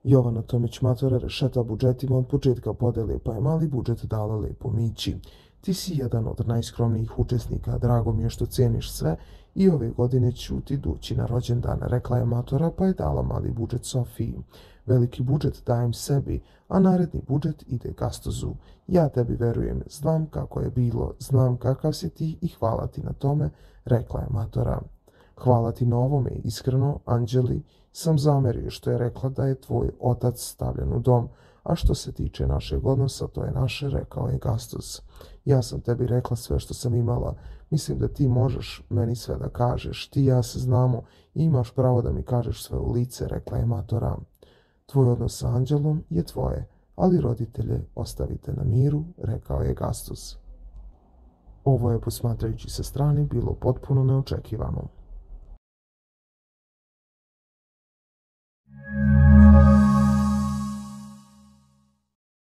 Jovana Tomić matora rešeta budžetima od početka podele, pa je mali budžet dala lepo Mići. Ti si jedan od najskromnijih učesnika, drago mi je što ceniš sve i ove godine ću ti doći na rođendan, rekla je matora, pa je dala mali budžet Sofiji. Veliki budžet dajem sebi, a naredni budžet ide Gastozu. Ja tebi verujem, znam kako je bilo, znam kakav si ti i hvala ti na tome, rekla je matora. Hvala ti na ovome, iskreno, Anđeli, sam zamerio što je rekla da je tvoj otac stavljen u dom, a što se tiče našeg odnosa, to je naše, rekao je Gastos. Ja sam tebi rekla sve što sam imala, mislim da ti možeš meni sve da kažeš, ti i ja se znamo i imaš pravo da mi kažeš sve u lice, rekla je matora. Tvoj odnos sa Anđelom je tvoje, ali roditelje ostavite na miru, rekao je Gastos. Ovo je, posmatrajući sa strane, bilo potpuno neočekivano.